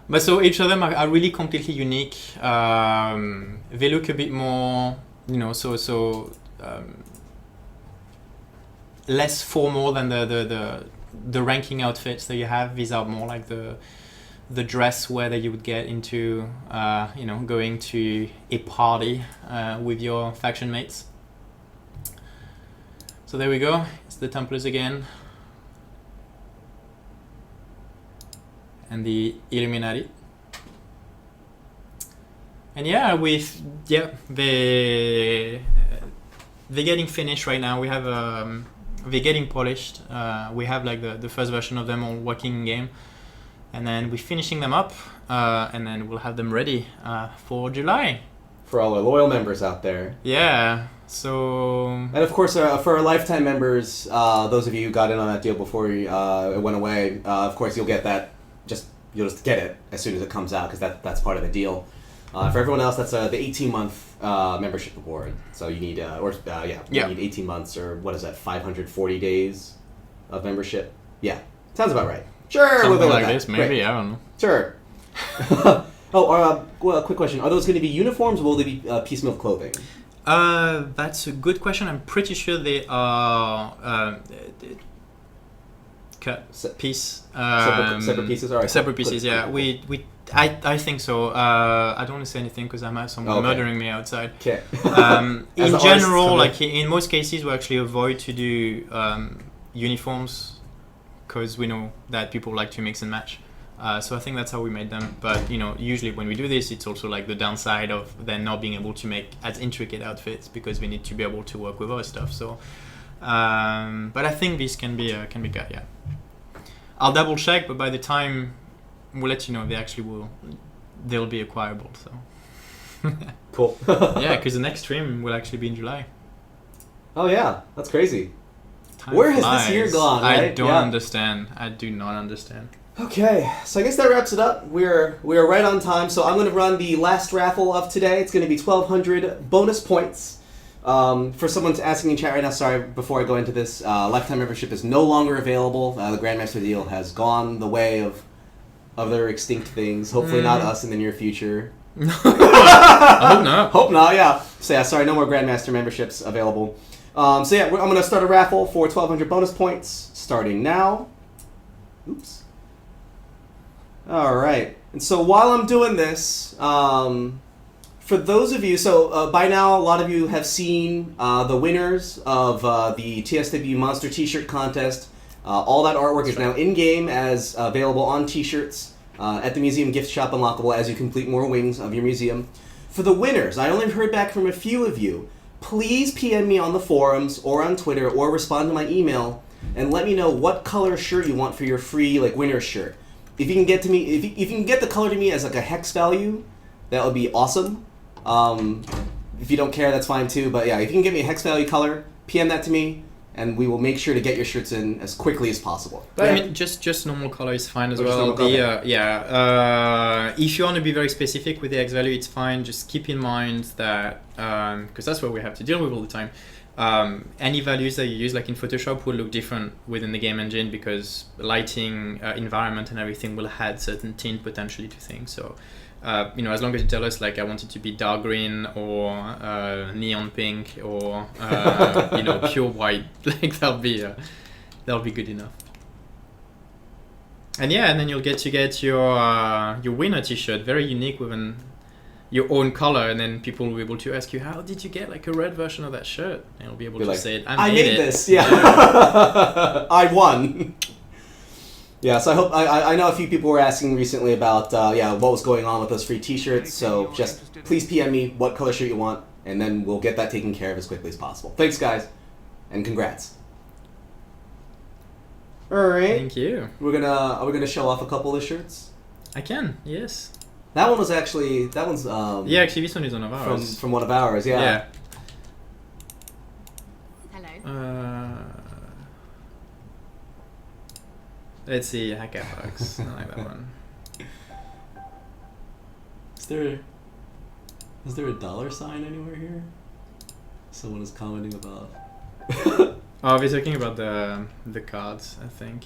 B: But so each of them are really completely unique. They look a bit more, less formal than the ranking outfits that you have. These are more like the dress wear that you would get into going to a party with your faction mates. So there we go. It's the Templars again. And the Illuminati. And they're getting finished right now. We have they're getting polished. We have like the first version of them all working in game, and then we're finishing them up, and then we'll have them ready for July.
C: For all our loyal members out there.
B: Yeah. So.
C: And of course, for our lifetime members, those of you who got in on that deal before it went away, of course you'll get that. you'll just get it as soon as it comes out because that's part of the deal. For everyone else, that's the 18-month membership reward. So you need, you need 18 months or what is that, 540 days of membership? Yeah, sounds about right. Sure,
B: Something
C: we'll go with
B: like
C: that.
B: this, maybe.
C: Great.
B: I don't know.
C: Sure. Quick question: are those going to be uniforms, or will they be piecemeal clothing?
B: That's a good question. I'm pretty sure they are piece.
C: Separate pieces. All right.
B: Separate pieces. Yeah. I think so. I don't want to say anything because I might have someone murdering me outside.
C: Okay.
B: In general, like in most cases, we actually avoid to do uniforms because we know that people like to mix and match. So I think that's how we made them. But usually when we do this, it's also like the downside of then not being able to make as intricate outfits because we need to be able to work with our stuff. So, but I think this can be good. Yeah, I'll double check, but by the time we'll let you know, they'll be acquirable. So
C: cool.
B: Yeah, because the next stream will actually be in July.
C: Oh yeah, that's crazy.
B: Time
C: Where
B: flies.
C: has this year gone? Right?
B: I don't understand. I do not understand.
C: Okay, so I guess that wraps it up. We're right on time, so I'm going to run the last raffle of today. It's going to be 1,200 bonus points. For someone asking in chat right now, sorry, before I go into this, lifetime membership is no longer available. The Grandmaster deal has gone the way of other extinct things. Hopefully not us in the near future.
B: I hope not.
C: Hope not, yeah. So yeah, sorry, no more Grandmaster memberships available. I'm going to start a raffle for 1,200 bonus points starting now. Oops. All right. And so while I'm doing this, for those of you, by now a lot of you have seen the winners of the TSW Monster T-shirt contest. All that artwork is now in-game as available on T-shirts at the Museum Gift Shop Unlockable as you complete more wings of your museum. For the winners, I only heard back from a few of you. Please PM me on the forums or on Twitter or respond to my email and let me know what color shirt you want for your free winner's shirt. If you can get to me, if you can get the color to me as a hex value, that would be awesome. If you don't care, that's fine too. But yeah, if you can give me a hex value color, PM that to me, and we will make sure to get your shirts in as quickly as possible.
B: But I mean, just normal color is fine as well. If you want to be very specific with the hex value, it's fine. Just keep in mind that because that's what we have to deal with all the time. Any values that you use in Photoshop will look different within the game engine because lighting, environment and everything will add certain tint potentially to things. So, as long as you tell us I want it to be dark green or neon pink or pure white, that'll be good enough. And then you'll get your winner T-shirt, very unique with your own color, and then people will be able to ask you, how did you get a red version of that shirt? And you'll be able to say, I made it.
C: This, yeah. I won. Yeah, so I hope, I know a few people were asking recently about, what was going on with those free T-shirts, so just please PM me what color shirt you want, and then we'll get that taken care of as quickly as possible. Thanks, guys, and congrats. All right.
B: Thank you.
C: Are we gonna show off a couple of the shirts?
B: I can, yes.
C: That one was actually, actually
B: this one is one of ours.
C: From one of ours, yeah.
D: Hello.
B: Let's see, Hackabox. I like that one.
C: Is there a $sign anywhere here? Someone is commenting about.
B: Oh, we're talking about the cards, I think.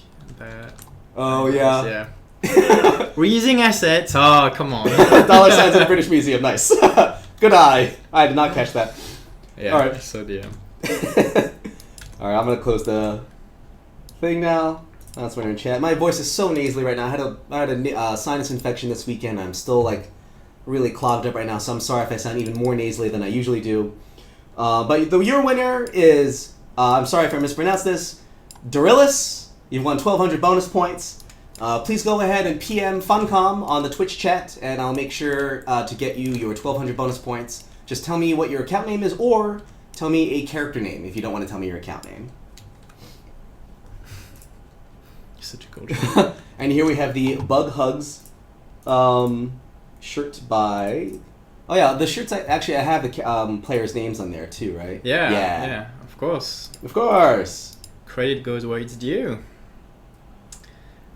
C: Oh yeah.
B: Reusing assets. Oh, come on.
C: $signs in the British Museum. Nice. Good eye. I did not catch that.
B: Yeah.
C: All right.
B: So yeah.
C: All right. I'm gonna close the thing now. That's when you're in chat. My voice is so nasally right now. I had a sinus infection this weekend. I'm still really clogged up right now. So I'm sorry if I sound even more nasally than I usually do. But your winner is. I'm sorry if I mispronounced this. Dorilus. You've won 1,200 bonus points. Please go ahead and PM Funcom on the Twitch chat, and I'll make sure to get you your 1,200 bonus points. Just tell me what your account name is, or tell me a character name if you don't want to tell me your account name.
B: You're such a cool.
C: And here we have the Bug Hugs shirt by... Oh yeah, the shirts, I have the players' names on there too, right?
B: Yeah, of course.
C: Of course.
B: Credit goes where it's due.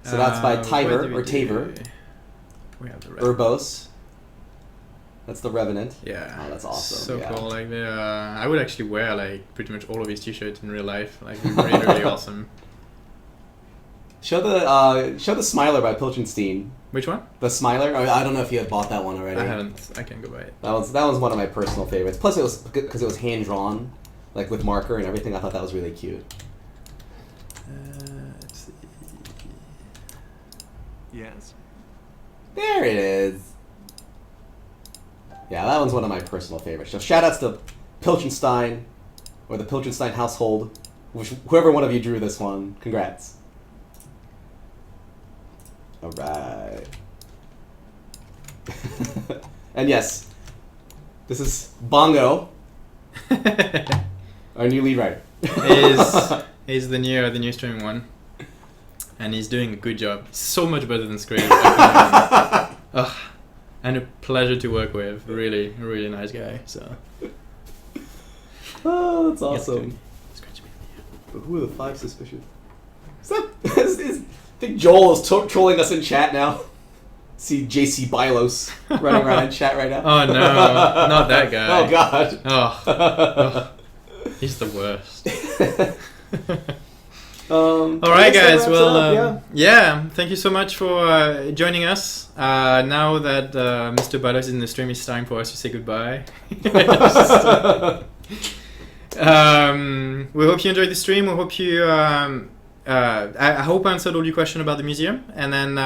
C: So that's by Tiver, or Taver.
B: We have the
C: Verbose. That's the Revenant.
B: Yeah.
C: Oh, that's awesome.
B: So
C: yeah.
B: cool. Like I would actually wear like pretty much all of his t-shirts in real life. Like really, really awesome.
C: Show the Smiler by Pilchenstein.
B: Which one?
C: The Smiler. I don't know if you have bought that one already.
B: I haven't. I can go buy it.
C: That was one of my personal favorites. Plus, it was because it was hand drawn, like with marker and everything. I thought that was really cute.
B: Let's see.
A: Yes.
C: There it is. Yeah, that one's one of my personal favorites. So shout outs to Pilchenstein, or the Pilchenstein household, whoever one of you drew this one. Congrats. Alright. And yes, this is Bongo, our new lead writer.
B: He's the new streaming one. And he's doing a good job. So much better than Scream. Ugh. And a pleasure to work with. Really, really nice guy. So.
C: Oh, that's awesome. But who are the 5 suspicious? I think Joel is trolling us in chat now. See JC Bylos running around in chat right now.
B: Oh no, not that guy.
C: Oh god.
B: Oh. He's the worst.
C: All
B: right, guys. Well, yeah. Thank you so much for joining us. Now that Mr. Bylos is in the stream, it's time for us to say goodbye. We hope you enjoyed the stream. We hope you. I hope I answered all your questions about the museum, and then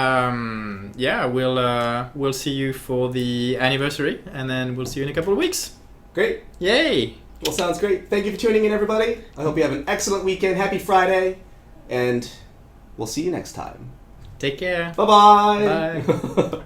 B: we'll see you for the anniversary, and then we'll see you in a couple of weeks.
C: Great.
B: Yay!
C: Well, sounds great. Thank you for tuning in, everybody. I hope you have an excellent weekend. Happy Friday, and we'll see you next time.
B: Take care.
C: Bye-bye.
B: Bye.